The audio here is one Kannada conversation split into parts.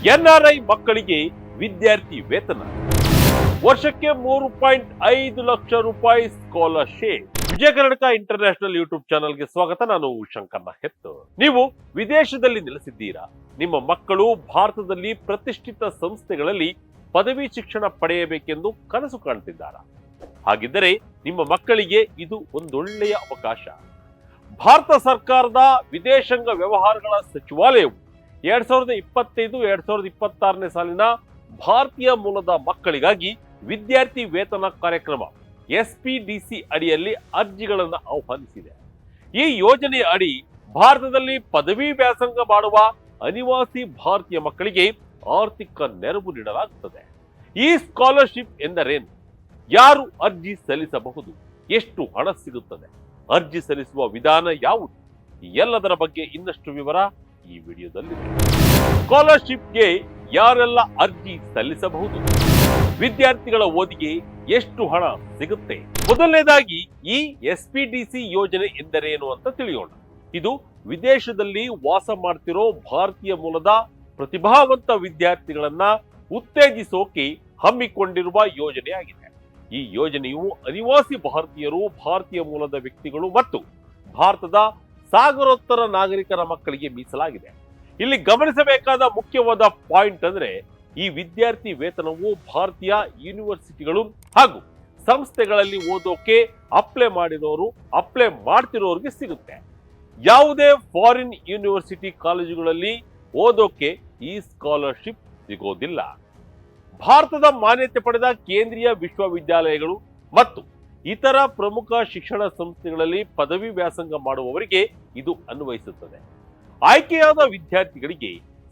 ಎನ್ಆರ್ಐ ಮಕ್ಕಳಿಗೆ ವಿದ್ಯಾರ್ಥಿ ವೇತನ ವರ್ಷಕ್ಕೆ 3.5 ಲಕ್ಷ ರೂಪಾಯಿ scholarship. Vijaya Karnataka international YouTube ಚಾನಲ್ಗೆ ಸ್ವಾಗತ. ನಾನು ಶಂಕರ್ನ ಹೆತ್ತು. ನೀವು ವಿದೇಶದಲ್ಲಿ ನೆಲೆಸಿದ್ದೀರಾ? ನಿಮ್ಮ ಮಕ್ಕಳು ಭಾರತದಲ್ಲಿ ಪ್ರತಿಷ್ಠಿತ ಸಂಸ್ಥೆಗಳಲ್ಲಿ ಪದವಿ ಶಿಕ್ಷಣ ಪಡೆಯಬೇಕೆಂದು ಕನಸು ಕಾಣ್ತಿದ್ದಾರಾ? ಹಾಗಿದ್ದರೆ ನಿಮ್ಮ ಮಕ್ಕಳಿಗೆ ಇದು ಒಂದೊಳ್ಳೆಯ ಅವಕಾಶ. ಭಾರತ ಸರ್ಕಾರದ ವಿದೇಶಾಂಗ ವ್ಯವಹಾರಗಳ ಸಚಿವಾಲಯವು 2025-2026 ಸಾಲಿನ ಭಾರತೀಯ ಮೂಲದ ಮಕ್ಕಳಿಗಾಗಿ ವಿದ್ಯಾರ್ಥಿ ವೇತನ ಕಾರ್ಯಕ್ರಮ SPDC ಅಡಿಯಲ್ಲಿ ಅರ್ಜಿಗಳನ್ನು ಆಹ್ವಾನಿಸಿದೆ. ಈ ಯೋಜನೆಯ ಅಡಿ ಭಾರತದಲ್ಲಿ ಪದವಿ ವ್ಯಾಸಂಗ ಮಾಡುವ ಅನಿವಾಸಿ ಭಾರತೀಯ ಮಕ್ಕಳಿಗೆ ಆರ್ಥಿಕ ನೆರವು ನೀಡಲಾಗುತ್ತದೆ. ಈ ಸ್ಕಾಲರ್ಶಿಪ್ ಎಂದರೇನು? ಯಾರು ಅರ್ಜಿ ಸಲ್ಲಿಸಬಹುದು? ಎಷ್ಟು ಹಣ ಸಿಗುತ್ತದೆ? ಅರ್ಜಿ ಸಲ್ಲಿಸುವ ವಿಧಾನ ಯಾವುದು? ಎಲ್ಲದರ ಬಗ್ಗೆ ಇನ್ನಷ್ಟು ವಿವರ ಈ ವಿಡಿಯೋದಲ್ಲಿದೆ. ಸ್ಕಾಲರ್ಶಿಪ್ಗೆ ಯಾರೆಲ್ಲ ಅರ್ಜಿ ಸಲ್ಲಿಸಬಹುದು? ವಿದ್ಯಾರ್ಥಿಗಳ ಓದಿಗೆ ಎಷ್ಟು ಹಣ ಸಿಗುತ್ತೆ? ಮೊದಲನೇದಾಗಿ ಈ SPDC ಯೋಜನೆ ಎಂದರೇನು ಅಂತ ತಿಳಿಯೋಣ. ಇದು ವಿದೇಶದಲ್ಲಿ ವಾಸ ಮಾಡ್ತಿರೋ ಭಾರತೀಯ ಮೂಲದ ಪ್ರತಿಭಾವಂತ ವಿದ್ಯಾರ್ಥಿಗಳನ್ನ ಉತ್ತೇಜಿಸೋಕೆ ಹಮ್ಮಿಕೊಂಡಿರುವ ಯೋಜನೆಯಾಗಿದೆ. ಈ ಯೋಜನೆಯು ಅನಿವಾಸಿ ಭಾರತೀಯರು, ಭಾರತೀಯ ಮೂಲದ ವ್ಯಕ್ತಿಗಳು ಮತ್ತು ಭಾರತದ ಸಾಗರೋತ್ತರ ನಾಗರಿಕರ ಮಕ್ಕಳಿಗೆ ಮೀಸಲಾಗಿದೆ. ಇಲ್ಲಿ ಗಮನಿಸಬೇಕಾದ ಮುಖ್ಯವಾದ ಪಾಯಿಂಟ್ ಅಂದ್ರೆ, ಈ ವಿದ್ಯಾರ್ಥಿ ವೇತನವು ಭಾರತೀಯ ಯೂನಿವರ್ಸಿಟಿಗಳು ಹಾಗೂ ಸಂಸ್ಥೆಗಳಲ್ಲಿ ಓದೋಕೆ ಅಪ್ಲೈ ಮಾಡ್ತಿರೋರಿಗೆ ಸಿಗುತ್ತೆ. ಯಾವುದೇ ಫಾರಿನ್ ಯೂನಿವರ್ಸಿಟಿ ಕಾಲೇಜುಗಳಲ್ಲಿ ಓದೋಕೆ ಈ ಸ್ಕಾಲರ್ಶಿಪ್ ಸಿಗೋದಿಲ್ಲ. ಭಾರತದ ಮಾನ್ಯತೆ ಪಡೆದ ಕೇಂದ್ರೀಯ ವಿಶ್ವವಿದ್ಯಾಲಯಗಳು ಮತ್ತು ಇತರ ಪ್ರಮುಖ ಶಿಕ್ಷಣ ಸಂಸ್ಥೆಗಳಲ್ಲಿ ಪದವಿ ವ್ಯಾಸಂಗ ಮಾಡುವವರಿಗೆ ಇದು ಅನ್ವಯಿಸುತ್ತದೆ. ಆಯ್ಕೆಯಾದ ವಿದ್ಯಾರ್ಥಿಗಳಿಗೆ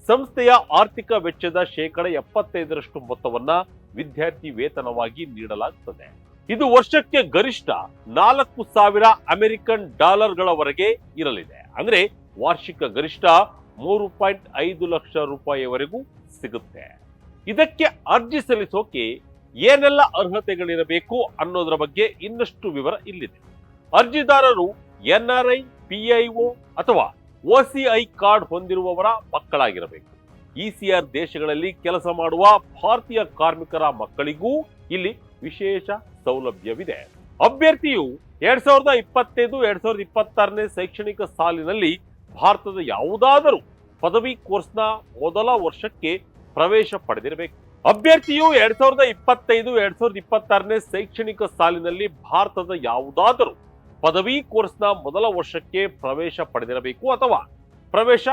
ಸಂಸ್ಥೆಯ ಆರ್ಥಿಕ ವೆಚ್ಚದ 75% ಮೊತ್ತವನ್ನ ವಿದ್ಯಾರ್ಥಿ ವೇತನವಾಗಿ ನೀಡಲಾಗುತ್ತದೆ. ಇದು ವರ್ಷಕ್ಕೆ ಗರಿಷ್ಠ $4,000 ಅಮೆರಿಕನ್ ಡಾಲರ್ಗಳವರೆಗೆ ಇರಲಿದೆ. ಅಂದ್ರೆ ವಾರ್ಷಿಕ ಗರಿಷ್ಠ 3.5 ಲಕ್ಷ ರೂಪಾಯಿವರೆಗೂ ಸಿಗುತ್ತೆ. ಇದಕ್ಕೆ ಅರ್ಜಿ ಸಲ್ಲಿಸೋಕೆ ಏನೆಲ್ಲ ಅರ್ಹತೆಗಳಿರಬೇಕು ಅನ್ನೋದರ ಬಗ್ಗೆ ಇನ್ನಷ್ಟು ವಿವರ ಇಲ್ಲಿದೆ. ಅರ್ಜಿದಾರರು NRI, PIO ಅಥವಾ OCI ಕಾರ್ಡ್ ಹೊಂದಿರುವವರ ಮಕ್ಕಳಾಗಿರಬೇಕು. ECR ದೇಶಗಳಲ್ಲಿ ಕೆಲಸ ಮಾಡುವ ಭಾರತೀಯ ಕಾರ್ಮಿಕರ ಮಕ್ಕಳಿಗೂ ಇಲ್ಲಿ ವಿಶೇಷ ಸೌಲಭ್ಯವಿದೆ. ಅಭ್ಯರ್ಥಿಯು 2025-2026 ಶೈಕ್ಷಣಿಕ ಸಾಲಿನಲ್ಲಿ ಭಾರತದ ಯಾವುದಾದರೂ ಪದವಿ ಕೋರ್ಸ್ನ ಮೊದಲ ವರ್ಷಕ್ಕೆ ಪ್ರವೇಶ ಪಡೆದಿರಬೇಕು. ಅಭ್ಯರ್ಥಿಯು 2025-2026 ಶೈಕ್ಷಣಿಕ ಸಾಲಿನಲ್ಲಿ ಭಾರತದ ಯಾವುದಾದರೂ ಪದವಿ ಕೋರ್ಸ್ನ ಮೊದಲ ವರ್ಷಕ್ಕೆ ಪ್ರವೇಶ ಪಡೆದಿರಬೇಕು ಅಥವಾ ಪ್ರವೇಶ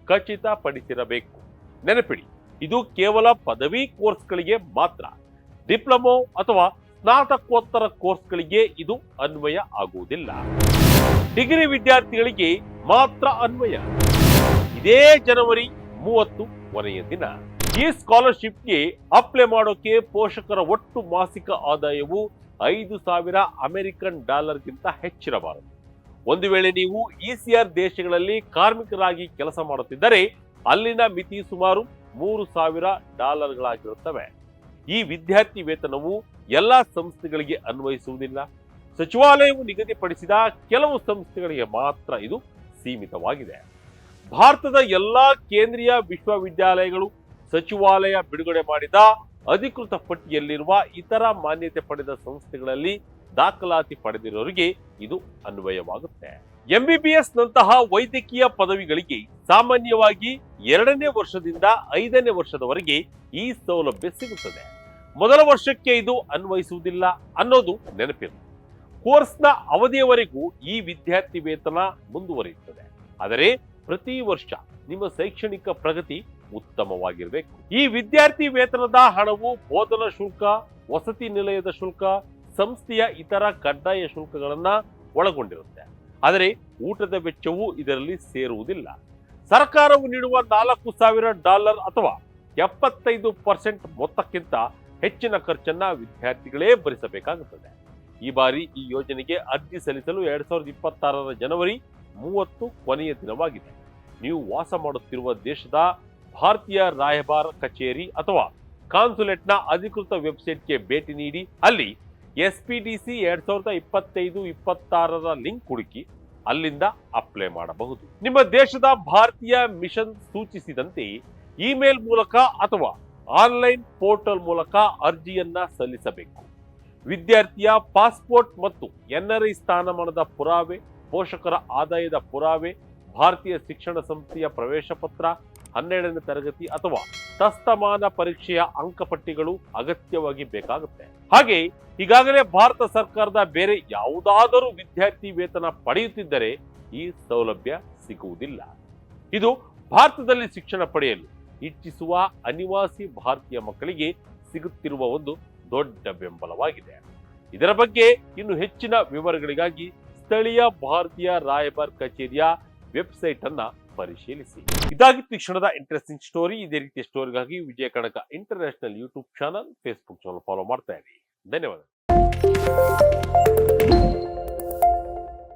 ಖಚಿತಪಡಿಸಿರಬೇಕು. ನೆನಪಿಡಿ, ಇದು ಕೇವಲ ಪದವಿ ಕೋರ್ಸ್ಗಳಿಗೆ ಮಾತ್ರ. ಡಿಪ್ಲೊಮೊ ಅಥವಾ ಸ್ನಾತಕೋತ್ತರ ಕೋರ್ಸ್ಗಳಿಗೆ ಇದು ಅನ್ವಯ ಆಗುವುದಿಲ್ಲ. ಡಿಗ್ರಿ ವಿದ್ಯಾರ್ಥಿಗಳಿಗೆ ಮಾತ್ರ ಅನ್ವಯ. ಇದೇ ಜನವರಿ 30 ಕೊನೆಯ ದಿನ. ಈ ಸ್ಕಾಲರ್ಶಿಪ್ಗೆ ಅಪ್ಲೈ ಮಾಡೋಕೆ ಪೋಷಕರ ಒಟ್ಟು ಮಾಸಿಕ ಆದಾಯವು $5,000 ಅಮೆರಿಕನ್ ಡಾಲರ್ಗಿಂತ ಹೆಚ್ಚಿರಬಾರದು. ಒಂದು ವೇಳೆ ನೀವು ECR ದೇಶಗಳಲ್ಲಿ ಕಾರ್ಮಿಕರಾಗಿ ಕೆಲಸ ಮಾಡುತ್ತಿದ್ದರೆ ಅಲ್ಲಿನ ಮಿತಿ ಸುಮಾರು $3,000 ಈ ವಿದ್ಯಾರ್ಥಿ ವೇತನವು ಎಲ್ಲಾ ಸಂಸ್ಥೆಗಳಿಗೆ ಅನ್ವಯಿಸುವುದಿಲ್ಲ. ಸಚಿವಾಲಯವು ನಿಗದಿಪಡಿಸಿದ ಕೆಲವು ಸಂಸ್ಥೆಗಳಿಗೆ ಮಾತ್ರ ಇದು ಸೀಮಿತವಾಗಿದೆ. ಭಾರತದ ಎಲ್ಲಾ ಕೇಂದ್ರೀಯ ವಿಶ್ವವಿದ್ಯಾಲಯಗಳು, ಸಚಿವಾಲಯ ಬಿಡುಗಡೆ ಮಾಡಿದ ಅಧಿಕೃತ ಪಟ್ಟಿಯಲ್ಲಿರುವ ಇತರ ಮಾನ್ಯತೆ ಪಡೆದ ಸಂಸ್ಥೆಗಳಲ್ಲಿ ದಾಖಲಾತಿ ಪಡೆದಿರೋರಿಗೆ ಇದು ಅನ್ವಯವಾಗುತ್ತೆ. MBBS ನಂತಹ ವೈದ್ಯಕೀಯ ಪದವಿಗಳಿಗೆ ಸಾಮಾನ್ಯವಾಗಿ 2ನೇ ವರ್ಷದಿಂದ 5ನೇ ವರ್ಷದವರೆಗೆ ಈ ಸೌಲಭ್ಯ ಸಿಗುತ್ತದೆ. ಮೊದಲ ವರ್ಷಕ್ಕೆ ಇದು ಅನ್ವಯಿಸುವುದಿಲ್ಲ ಅನ್ನೋದು ನೆನಪಿರಲಿ. ಕೋರ್ಸ್ನ ಅವಧಿಯವರೆಗೂ ಈ ವಿದ್ಯಾರ್ಥಿ ವೇತನ ಮುಂದುವರಿಯುತ್ತದೆ. ಆದರೆ ಪ್ರತಿ ವರ್ಷ ನಿಮ್ಮ ಶೈಕ್ಷಣಿಕ ಪ್ರಗತಿ ಉತ್ತಮವಾಗಿರಬೇಕು. ಈ ವಿದ್ಯಾರ್ಥಿ ವೇತನದ ಹಣವು ಬೋಧನಾ ಶುಲ್ಕ, ವಸತಿ ನಿಲಯದ ಶುಲ್ಕ, ಸಂಸ್ಥೆಯ ಇತರ ಕಡ್ಡಾಯ ಶುಲ್ಕಗಳನ್ನ ಒಳಗೊಂಡಿರುತ್ತೆ. ಆದರೆ ಊಟದ ವೆಚ್ಚವು ಇದರಲ್ಲಿ ಸೇರುವುದಿಲ್ಲ. ಸರ್ಕಾರವು ನೀಡುವ $4,000 ಅಥವಾ 75% ಮೊತ್ತಕ್ಕಿಂತ ಹೆಚ್ಚಿನ ಖರ್ಚನ್ನ ವಿದ್ಯಾರ್ಥಿಗಳೇ ಭರಿಸಬೇಕಾಗುತ್ತದೆ. ಈ ಬಾರಿ ಈ ಯೋಜನೆಗೆ ಅರ್ಜಿ ಸಲ್ಲಿಸಲು 2026 ಜನವರಿ 30 ಕೊನೆಯ ದಿನವಾಗಿದೆ. ನೀವು ವಾಸ ಮಾಡುತ್ತಿರುವ ದೇಶದ ಭಾರತೀಯ ರಾಯಭಾರ ಕಚೇರಿ ಅಥವಾ ಕಾನ್ಸುಲೇಟ್ನ ಅಧಿಕೃತ ವೆಬ್ಸೈಟ್ಗೆ ಭೇಟಿ ನೀಡಿ ಅಲ್ಲಿ SPDC 2025-26 ಲಿಂಕ್ ಹುಡುಕಿ ಅಲ್ಲಿಂದ ಅಪ್ಲೈ ಮಾಡಬಹುದು. ನಿಮ್ಮ ದೇಶದ ಭಾರತೀಯ ಮಿಷನ್ ಸೂಚಿಸಿದಂತೆ ಇಮೇಲ್ ಮೂಲಕ ಅಥವಾ ಆನ್ಲೈನ್ ಪೋರ್ಟಲ್ ಮೂಲಕ ಅರ್ಜಿಯನ್ನ ಸಲ್ಲಿಸಬೇಕು. ವಿದ್ಯಾರ್ಥಿಯ ಪಾಸ್ಪೋರ್ಟ್ ಮತ್ತು ಎನ್ಆರ್ಐ ಸ್ಥಾನಮಾನದ ಪುರಾವೆ, ಪೋಷಕರ ಆದಾಯದ ಪುರಾವೆ, ಭಾರತೀಯ ಶಿಕ್ಷಣ ಸಂಸ್ಥೆಯ ಪ್ರವೇಶ ಪತ್ರ, 12ನೇ ತರಗತಿ ಅಥವಾ ತಸ್ತಮಾನ ಪರೀಕ್ಷೆಯ ಅಂಕಪಟ್ಟಿಗಳು ಅಗತ್ಯವಾಗಿ ಬೇಕಾಗುತ್ತೆ. ಹಾಗೆ ಈಗಾಗಲೇ ಭಾರತ ಸರ್ಕಾರದ ಬೇರೆ ಯಾವುದಾದರೂ ವಿದ್ಯಾರ್ಥಿ ವೇತನ ಪಡೆಯುತ್ತಿದ್ದರೆ ಈ ಸೌಲಭ್ಯ ಸಿಗುವುದಿಲ್ಲ. ಇದು ಭಾರತದಲ್ಲಿ ಶಿಕ್ಷಣ ಪಡೆಯಲು ಇಚ್ಛಿಸುವ ಅನಿವಾಸಿ ಭಾರತೀಯ ಮಕ್ಕಳಿಗೆ ಸಿಗುತ್ತಿರುವ ಒಂದು ದೊಡ್ಡ ಬೆಂಬಲವಾಗಿದೆ. ಇದರ ಬಗ್ಗೆ ಇನ್ನು ಹೆಚ್ಚಿನ ವಿವರಗಳಿಗಾಗಿ ಸ್ಥಳೀಯ ಭಾರತೀಯ ರಾಯಭಾರ ಕಚೇರಿಯ ವೆಬ್ಸೈಟ್ ಅನ್ನ ಪರಿಶೀಲಿಸಿ. ಇದಾಗಿತ್ತು ಈ ಕ್ಷಣದ ಇಂಟ್ರೆಸ್ಟಿಂಗ್ ಸ್ಟೋರಿ. ಇದೇ ರೀತಿಯ ಸ್ಟೋರಿಗಾಗಿ Vijaya Kanaka international YouTube channel, Facebook channel follow ಮಾಡ್ತಾ ಇರಿ. ಧನ್ಯವಾದ.